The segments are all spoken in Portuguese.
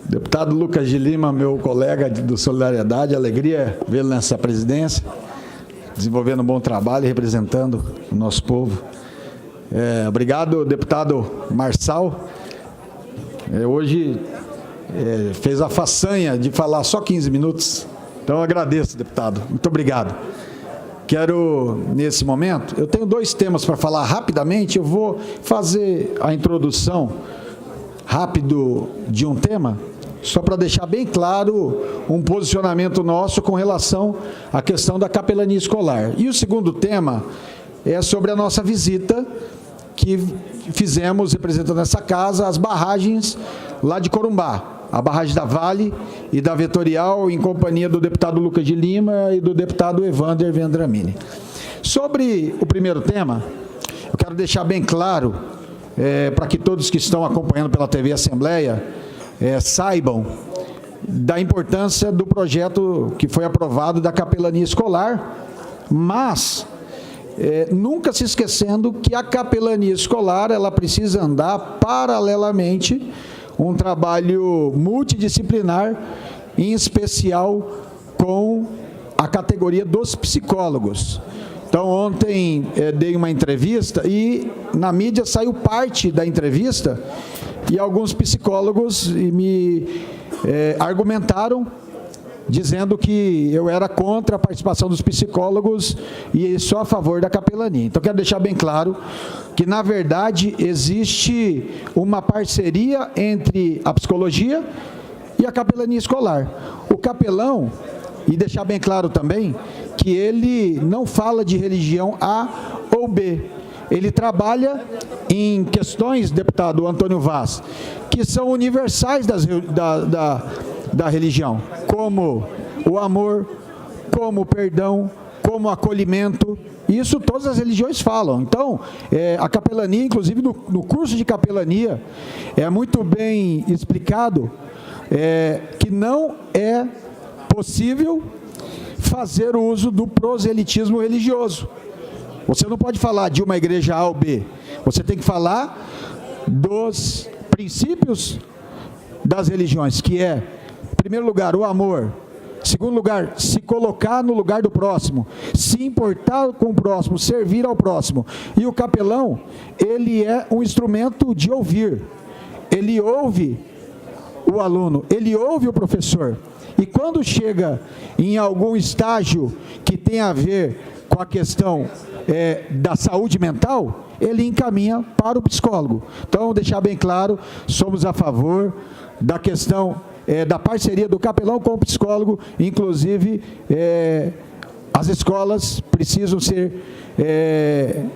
Deputado Lucas de Lima, meu colega do Solidariedade, alegria vê-lo nessa presidência, desenvolvendo um bom trabalho e representando o nosso povo. Obrigado, deputado Marçal. Hoje fez a façanha de falar só 15 minutos, então eu agradeço, deputado. Muito obrigado. Quero, nesse momento, eu tenho 2 temas para falar rapidamente, eu vou fazer a introdução rápido de um tema, só para deixar bem claro um posicionamento nosso com relação à questão da capelania escolar. E o segundo tema é sobre a nossa visita que fizemos, representando essa casa, as barragens lá de Corumbá, a barragem da Vale e da Vetorial, em companhia do deputado Lucas de Lima e do deputado Evander Vendramini. Sobre o primeiro tema, eu quero deixar bem claro, para que todos que estão acompanhando pela TV Assembleia saibam da importância do projeto que foi aprovado da capelania escolar, mas nunca se esquecendo que a capelania escolar ela precisa andar paralelamente um trabalho multidisciplinar, em especial com a categoria dos psicólogos. Então, ontem dei uma entrevista e na mídia saiu parte da entrevista e alguns psicólogos me argumentaram dizendo que eu era contra a participação dos psicólogos e só a favor da capelania. Então, quero deixar bem claro que, na verdade, existe uma parceria entre a psicologia e a capelania escolar. O capelão, e deixar bem claro também, que ele não fala de religião A ou B. Ele trabalha em questões, deputado Antônio Vaz, que são universais da religião, como o amor, como o perdão, como o acolhimento. Isso todas as religiões falam. Então, a capelania, inclusive no curso de capelania, é muito bem explicado que não é possível fazer uso do proselitismo religioso. Você não pode falar de uma igreja A ou B. Você tem que falar dos princípios das religiões, que é, em primeiro lugar, o amor. Em segundo lugar, se colocar no lugar do próximo, se importar com o próximo, servir ao próximo. E o capelão, ele é um instrumento de ouvir. Ele ouve o aluno, ele ouve o professor. E quando chega em algum estágio que tem a ver com a questão da saúde mental, ele encaminha para o psicólogo. Então, deixar bem claro, somos a favor da questão da parceria do capelão com o psicólogo, inclusive as escolas precisam ser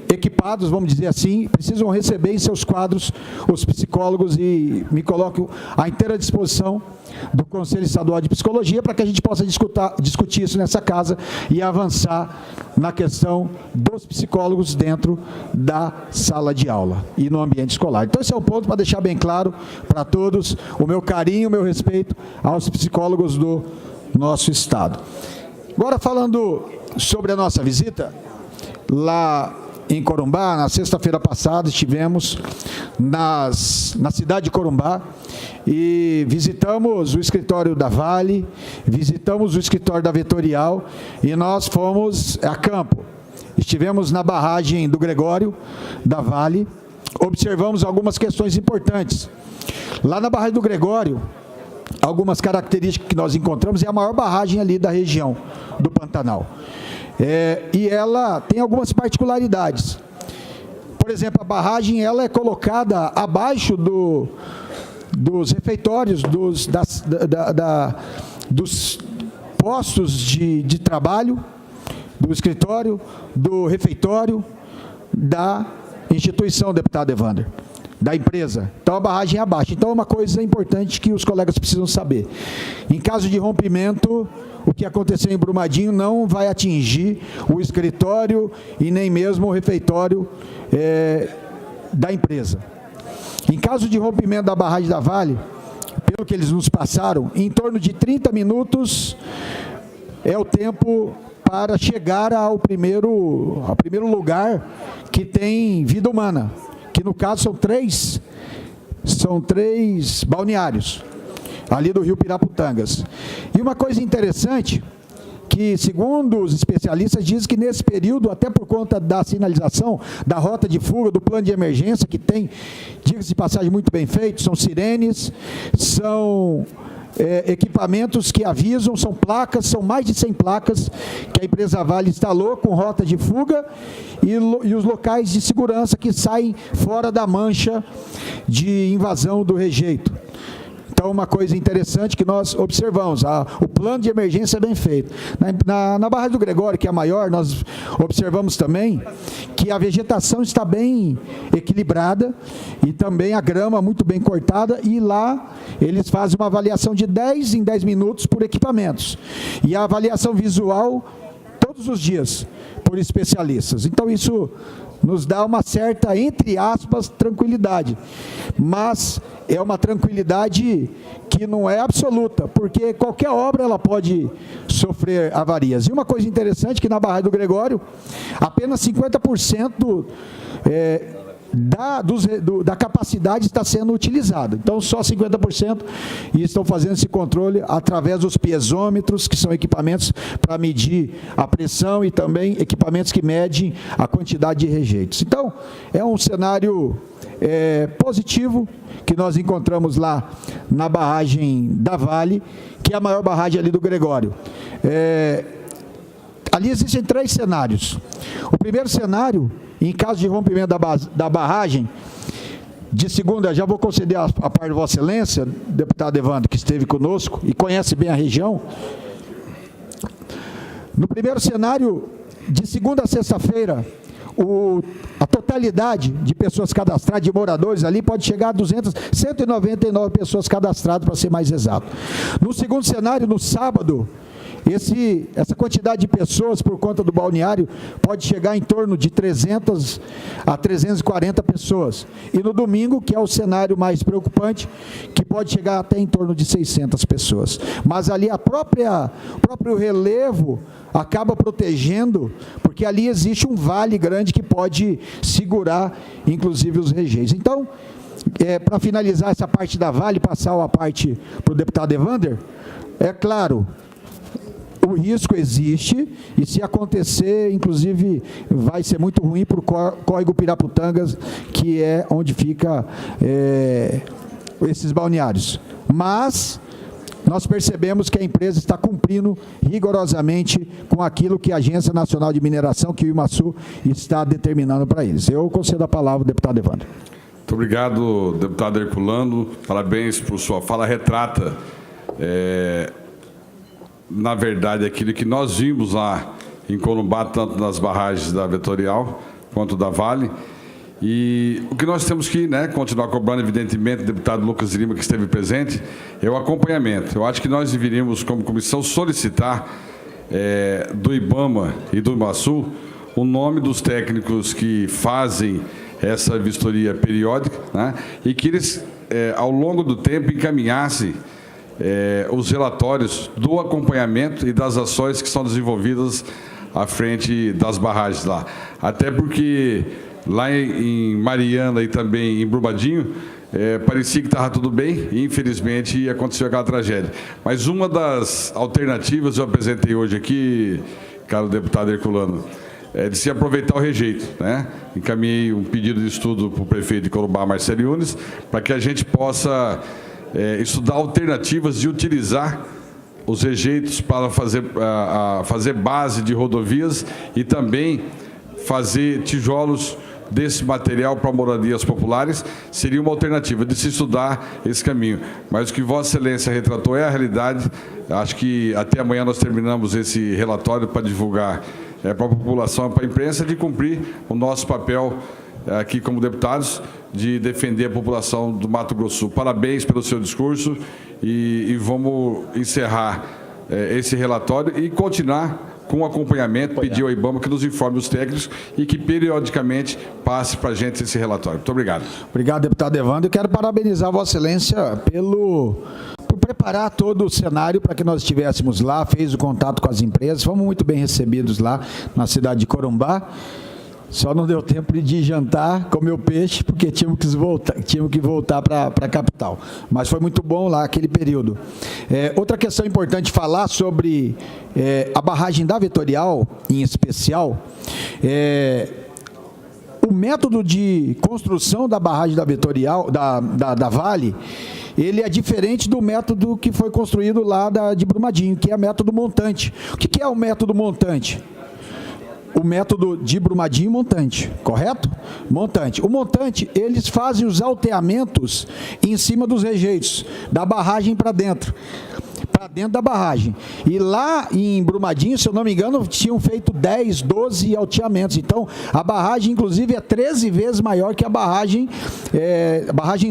equipados, vamos dizer assim, precisam receber em seus quadros os psicólogos e me coloco à inteira disposição do Conselho Estadual de Psicologia para que a gente possa discutir isso nessa casa e avançar na questão dos psicólogos dentro da sala de aula e no ambiente escolar. Então, esse é um ponto para deixar bem claro para todos o meu carinho, o meu respeito aos psicólogos do nosso Estado. Agora, falando sobre a nossa visita, lá em Corumbá, na sexta-feira passada, estivemos na cidade de Corumbá e visitamos o escritório da Vale, visitamos o escritório da Vetorial e nós fomos a campo. Estivemos na barragem do Gregório, da Vale, observamos algumas questões importantes. Lá na barragem do Gregório, algumas características que nós encontramos, é a maior barragem ali da região do Pantanal. E ela tem algumas particularidades. Por exemplo, a barragem ela é colocada abaixo dos refeitórios, dos postos de trabalho, do escritório, do refeitório, da instituição, deputado Evander, da empresa. Então, a barragem é abaixo. Então, é uma coisa importante que os colegas precisam saber. Em caso de rompimento, o que aconteceu em Brumadinho não vai atingir o escritório e nem mesmo o refeitório da empresa. Em caso de rompimento da barragem da Vale, pelo que eles nos passaram, em torno de 30 minutos é o tempo para chegar ao primeiro lugar que tem vida humana, que no caso são 3 são 3 balneários, ali do Rio Pirapotangas. E uma coisa interessante, que segundo os especialistas dizem que nesse período, até por conta da sinalização, da rota de fuga, do plano de emergência, que tem, diga-se de passagem, muito bem feito, são sirenes, são equipamentos que avisam, são placas, são mais de 100 placas que a empresa Vale instalou com rota de fuga e os locais de segurança que saem fora da mancha de invasão do rejeito. Então, uma coisa interessante que nós observamos, o plano de emergência é bem feito. Na barragem do Gregório, que é a maior, nós observamos também que a vegetação está bem equilibrada e também a grama muito bem cortada, e lá eles fazem uma avaliação de 10 em 10 minutos por equipamentos. E a avaliação visual todos os dias por especialistas. Então, isso nos dá uma certa, entre aspas, tranquilidade. Mas é uma tranquilidade que não é absoluta, porque qualquer obra ela pode sofrer avarias. E uma coisa interessante que na barragem do Gregório, apenas 50% da capacidade está sendo utilizada. Então, só 50%, e estão fazendo esse controle através dos piezômetros, que são equipamentos para medir a pressão e também equipamentos que medem a quantidade de rejeitos. Então, é um cenário positivo que nós encontramos lá na barragem da Vale, que é a maior barragem ali do Gregório. Ali existem 3 cenários. O primeiro cenário, em caso de rompimento da barragem, de segunda, já vou conceder a parte de Vossa Excelência, deputado Evandro, que esteve conosco e conhece bem a região. No primeiro cenário, de segunda a sexta-feira, a totalidade de pessoas cadastradas, de moradores ali, pode chegar a 199 pessoas cadastradas, para ser mais exato. No segundo cenário, no sábado, essa quantidade de pessoas, por conta do balneário, pode chegar em torno de 300 a 340 pessoas. E no domingo, que é o cenário mais preocupante, que pode chegar até em torno de 600 pessoas. Mas ali o próprio relevo acaba protegendo, porque ali existe um vale grande que pode segurar, inclusive, os rejeitos. Então, para finalizar essa parte da Vale, passar a parte para o deputado Evander, é claro, o risco existe, e se acontecer, inclusive, vai ser muito ruim para o Córrego Pirapotangas, que é onde fica esses balneários. Mas nós percebemos que a empresa está cumprindo rigorosamente com aquilo que a Agência Nacional de Mineração, que o IMASU, está determinando para eles. Eu concedo a palavra ao deputado Evandro. Muito obrigado, deputado Herculano. Parabéns por sua fala. Retrata, na verdade, aquilo que nós vimos lá em Corumbá, tanto nas barragens da Vetorial quanto da Vale. E o que nós temos que continuar cobrando, evidentemente, o deputado Lucas Lima, que esteve presente, é o acompanhamento. Eu acho que nós deveríamos, como comissão, solicitar do IBAMA e do IMASU o nome dos técnicos que fazem essa vistoria periódica, e que eles, ao longo do tempo, encaminhassem os relatórios do acompanhamento e das ações que são desenvolvidas à frente das barragens lá. Até porque lá em Mariana e também em Brumadinho, parecia que estava tudo bem e, infelizmente, aconteceu aquela tragédia. Mas uma das alternativas eu apresentei hoje aqui, caro deputado Herculano, de se aproveitar o rejeito. Encaminhei um pedido de estudo para o prefeito de Corumbá, Marcelo Yunes, para que a gente possa estudar alternativas de utilizar os rejeitos para fazer base de rodovias e também fazer tijolos desse material para moradias populares. Seria uma alternativa de se estudar esse caminho. Mas o que Vossa Excelência retratou é a realidade. Acho que até amanhã nós terminamos esse relatório para divulgar para a população, para a imprensa, de cumprir o nosso papel aqui como deputados, de defender a população do Mato Grosso do Sul. Parabéns pelo seu discurso e vamos encerrar esse relatório e continuar com o acompanhamento, pedir ao IBAMA que nos informe os técnicos e que periodicamente passe para a gente esse relatório. Muito obrigado. Obrigado, deputado Evandro. Eu quero parabenizar Vossa Excelência por preparar todo o cenário para que nós estivéssemos lá, fez o contato com as empresas, fomos muito bem recebidos lá na cidade de Corumbá. Só não deu tempo de jantar, comer o peixe, porque tínhamos que voltar para a capital. Mas foi muito bom lá aquele período. Outra questão importante falar sobre a barragem da Vetorial, em especial, o método de construção da barragem da Vetorial, da Vale, ele é diferente do método que foi construído lá de Brumadinho, que é o método montante. O que é o método montante? O método de Brumadinho montante, correto? Montante. O montante, eles fazem os alteamentos em cima dos rejeitos, da barragem para dentro da barragem. E lá em Brumadinho, se eu não me engano, tinham feito 10, 12 alteamentos. Então, a barragem, inclusive, é 13 vezes maior que a barragem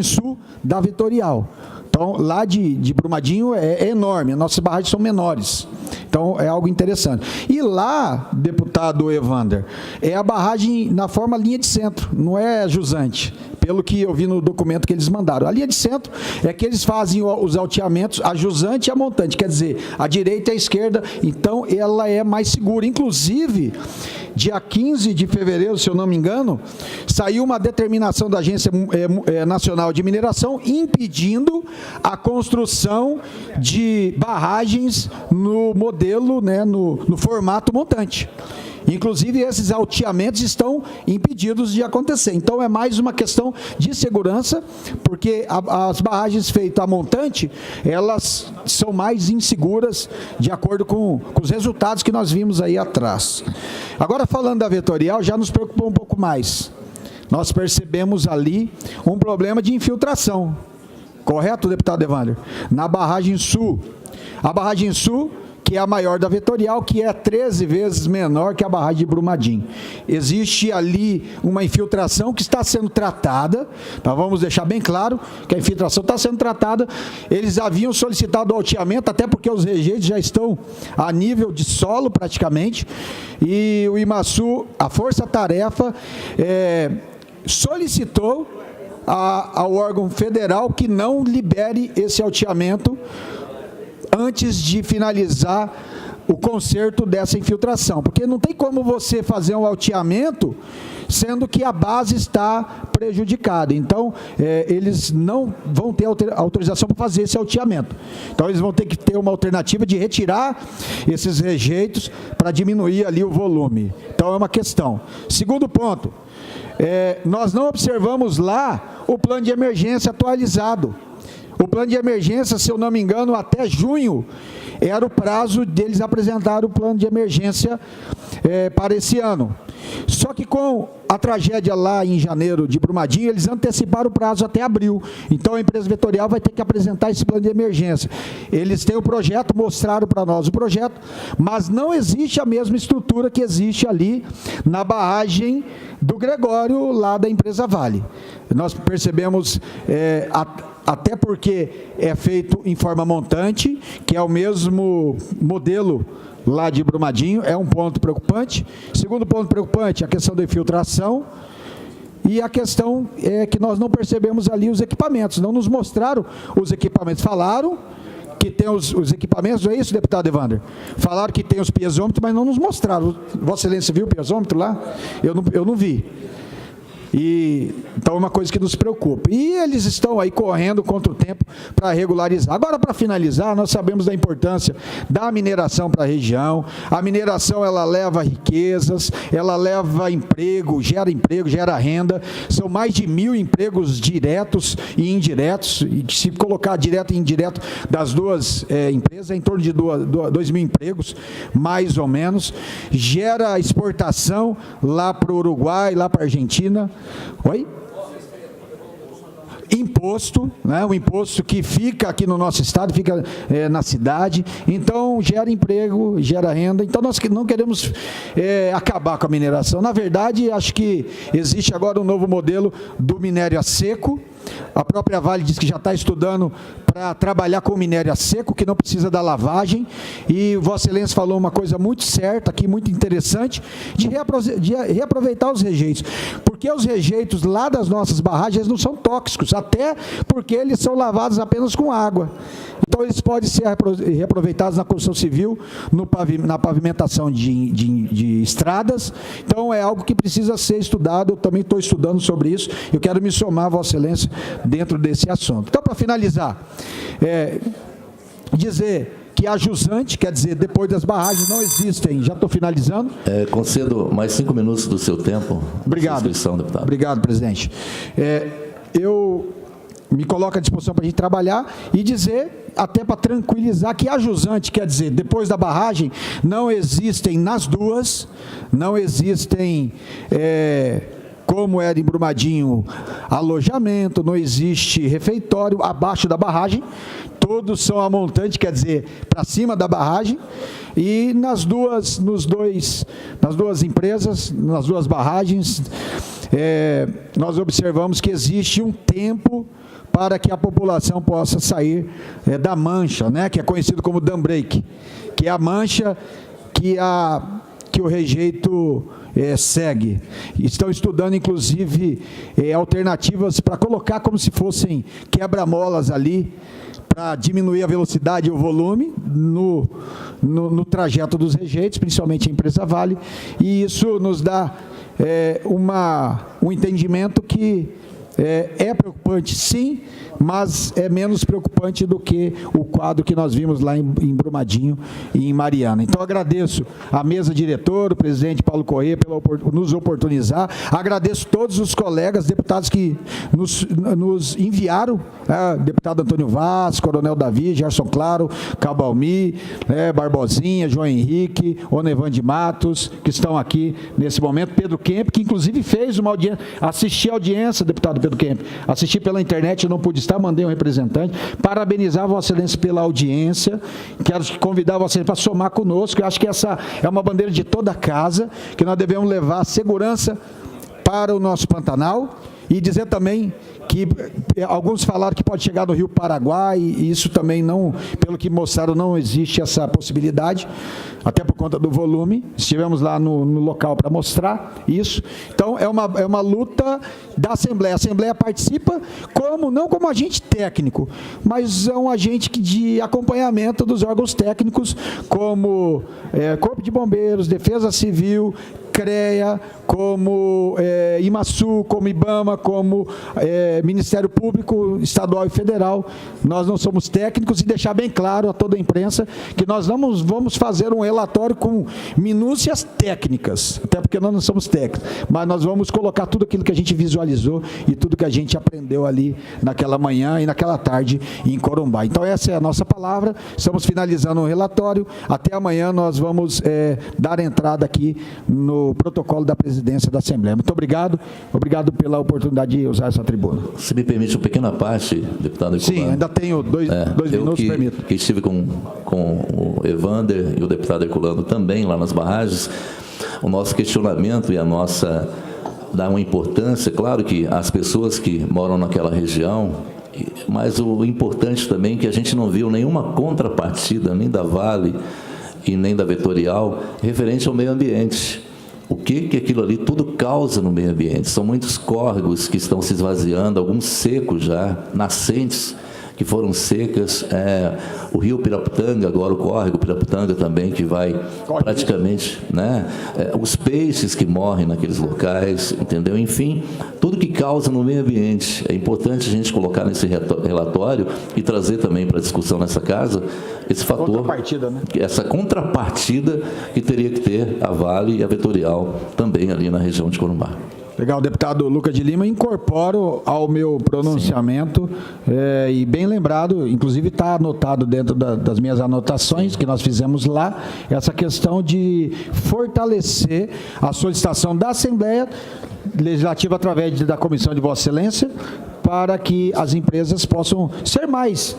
sul da Vetorial. Então, lá de Brumadinho é enorme, as nossas barragens são menores. Então, é algo interessante. E lá, deputado Evander, é a barragem na forma linha de centro, não é jusante, pelo que eu vi no documento que eles mandaram. A linha de centro é que eles fazem os alteamentos, a jusante e a montante, quer dizer, a direita e a esquerda, então ela é mais segura. Inclusive, dia 15 de fevereiro, se eu não me engano, saiu uma determinação da Agência Nacional de Mineração impedindo a construção de barragens no modelo, né, no formato montante. Inclusive, esses alteamentos estão impedidos de acontecer. Então, é mais uma questão de segurança, porque as barragens feitas a montante, elas são mais inseguras, de acordo com os resultados que nós vimos aí atrás. Agora, falando da Vetorial, já nos preocupou um pouco mais. Nós percebemos ali um problema de infiltração. Correto, deputado Evander? Na barragem sul. A barragem sul, que é a maior da Vetorial, que é 13 vezes menor que a barragem de Brumadinho. Existe ali uma infiltração que está sendo tratada, nós vamos deixar bem claro que a infiltração está sendo tratada. Eles haviam solicitado o alteamento, até porque os rejeitos já estão a nível de solo praticamente, e o IMASU, a força-tarefa, solicitou ao órgão federal que não libere esse alteamento antes de finalizar o conserto dessa infiltração, porque não tem como você fazer um alteamento sendo que a base está prejudicada. Então, eles não vão ter autorização para fazer esse alteamento. Então, eles vão ter que ter uma alternativa de retirar esses rejeitos para diminuir ali o volume. Então, é uma questão. Segundo ponto, nós não observamos lá o plano de emergência atualizado. O plano de emergência, se eu não me engano, até junho, era o prazo deles apresentar o plano de emergência para esse ano. Só que com a tragédia lá em janeiro de Brumadinho, eles anteciparam o prazo até abril. Então, a empresa Vetorial vai ter que apresentar esse plano de emergência. Eles têm o projeto, mostraram para nós o projeto, mas não existe a mesma estrutura que existe ali na barragem do Gregório, lá da empresa Vale. Nós percebemos, até porque é feito em forma montante, que é o mesmo modelo lá de Brumadinho, é um ponto preocupante. Segundo ponto preocupante, a questão da infiltração. E a questão é que nós não percebemos ali os equipamentos, não nos mostraram os equipamentos. Falaram que tem os equipamentos, não é isso, deputado Evander? Falaram que tem os piezômetros, mas não nos mostraram. Vossa Excelência viu o piezômetro lá? Eu não vi. Então, é uma coisa que nos preocupa. E eles estão aí correndo contra o tempo para regularizar. Agora, para finalizar, nós sabemos da importância da mineração para a região. A mineração, ela leva riquezas, ela leva emprego, gera renda. São mais de 1.000 empregos diretos e indiretos. E se colocar direto e indireto das duas empresas, é em torno de 2.000 empregos, mais ou menos. Gera exportação lá para o Uruguai, lá para a Argentina. Oi? Imposto, né? O imposto que fica aqui no nosso estado, fica na cidade, então gera emprego, gera renda. Então nós não queremos acabar com a mineração. Na verdade, acho que existe agora um novo modelo do minério a seco. A própria Vale diz que já está estudando para trabalhar com minério a seco, que não precisa da lavagem, e Vossa Excelência falou uma coisa muito certa aqui, muito interessante, de reaproveitar os rejeitos, porque porque os rejeitos lá das nossas barragens não são tóxicos, até porque eles são lavados apenas com água. Então, eles podem ser reaproveitados na construção civil, na pavimentação de estradas. Então, é algo que precisa ser estudado. Eu também estou estudando sobre isso. Eu quero me somar, Vossa Excelência, dentro desse assunto. Então, para finalizar, dizer que a jusante, quer dizer, depois das barragens, não existem. Já estou finalizando. Concedo mais 5 minutos do seu tempo. Obrigado. Deputado. Obrigado, presidente. Eu me coloco à disposição para a gente trabalhar e dizer, até para tranquilizar, que a jusante, quer dizer, depois da barragem, não existem nas duas, não existem, como era em Brumadinho, alojamento, não existe refeitório abaixo da barragem, todos são a montante, quer dizer, para cima da barragem, e nas duas empresas, nas duas barragens, nós observamos que existe um tempo para que a população possa sair da mancha, né, que é conhecido como dam break, que é a mancha que o rejeito segue. Estão estudando, inclusive, alternativas para colocar como se fossem quebra-molas ali, para diminuir a velocidade e o volume no trajeto dos rejeitos, principalmente a empresa Vale, e isso nos dá um entendimento que é preocupante, sim, mas é menos preocupante do que o quadro que nós vimos lá em Brumadinho e em Mariana. Então, agradeço a mesa diretora, o presidente Paulo Corrêa, por nos oportunizar. Agradeço todos os colegas, deputados que nos enviaram, deputado Antônio Vaz, Coronel Davi, Gerson Claro, Cabalmi, Barbosinha, João Henrique, Onevan de Matos, que estão aqui nesse momento, Pedro Kemp, que inclusive fez uma audiência, assisti a audiência, deputado Pedro Kemp, assisti pela internet, eu não pude estar, mandei um representante, parabenizar Vossa Excelência pela audiência, quero convidar Vossa Excelência para somar conosco, eu acho que essa é uma bandeira de toda a casa, que nós devemos levar segurança para o nosso Pantanal, e dizer também que alguns falaram que pode chegar no Rio Paraguai, e isso também não, pelo que mostraram, não existe essa possibilidade, até por conta do volume. Estivemos lá no local para mostrar isso. Então, é uma luta da Assembleia. A Assembleia participa não como agente técnico, mas é um agente de acompanhamento dos órgãos técnicos, como Corpo de Bombeiros, Defesa Civil, CREA, como IMASU, como IBAMA, como Ministério Público Estadual e Federal. Nós não somos técnicos, e deixar bem claro a toda a imprensa que nós vamos fazer um relatório com minúcias técnicas, até porque nós não somos técnicos, mas nós vamos colocar tudo aquilo que a gente visualizou e tudo que a gente aprendeu ali naquela manhã e naquela tarde em Corumbá. Então, essa é a nossa palavra, estamos finalizando o relatório, até amanhã nós vamos dar entrada aqui no protocolo da presidência da Assembleia. Muito obrigado pela oportunidade de usar essa tribuna. Se me permite uma pequena parte, deputado Herculano. Sim, ainda tenho dois minutos, permito. Que estive com o Evander e o deputado Herculano também lá nas barragens, o nosso questionamento e a nossa dá uma importância, claro que as pessoas que moram naquela região, mas o importante também é que a gente não viu nenhuma contrapartida, nem da Vale e nem da Vetorial, referente ao meio ambiente. O que aquilo ali tudo causa no meio ambiente? São muitos córregos que estão se esvaziando, alguns secos já, nascentes que foram secas, o rio Piraputanga, agora o córrego Piraputanga também, que vai praticamente, né, os peixes que morrem naqueles locais, entendeu? Enfim, tudo que causa no meio ambiente. É importante a gente colocar nesse relatório e trazer também para discussão nessa casa esse fator, contrapartida, né? Essa contrapartida que teria que ter a Vale e a Vetorial também ali na região de Corumbá. Legal, deputado Lucas de Lima, incorporo ao meu pronunciamento, e bem lembrado, inclusive está anotado dentro das minhas anotações que nós fizemos lá, essa questão de fortalecer a solicitação da Assembleia Legislativa através da Comissão de Vossa Excelência, para que as empresas possam ser mais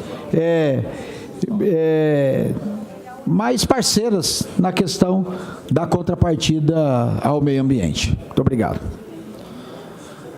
parceiras na questão da contrapartida ao meio ambiente. Muito obrigado.